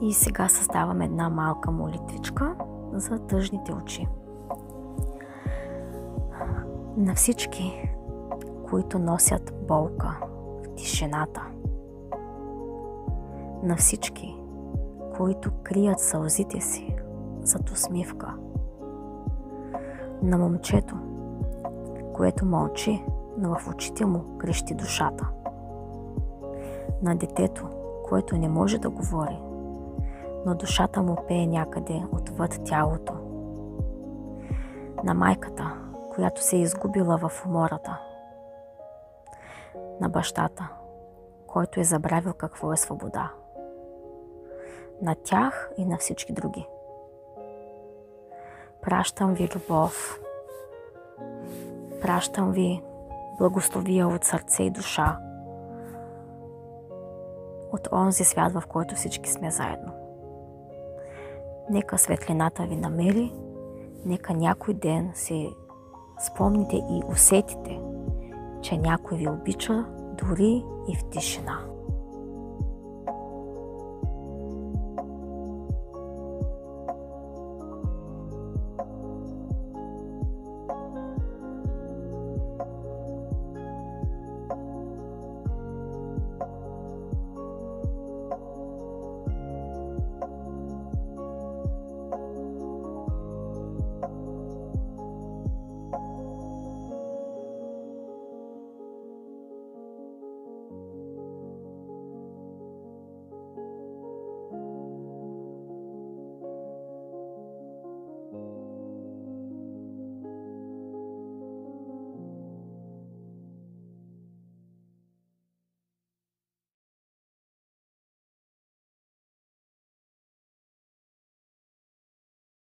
И сега създавам една малка молитвичка за тъжните очи. На всички, които носят болка в тишината. На всички, които крият сълзите си зад усмивка. На момчето, което мълчи, но в очите му крещи душата. На детето, което не може да говори, но душата му пее някъде отвъд тялото. На майката, която се е изгубила в умората. На бащата, който е забравил какво е свобода. На тях и на всички други. Пращам ви любов. Пращам ви благословия от сърце и душа. От онзи свят, в който всички сме заедно. Нека светлината ви намери, нека някой ден си спомните и усетите, че някой ви обича дори и в тишина.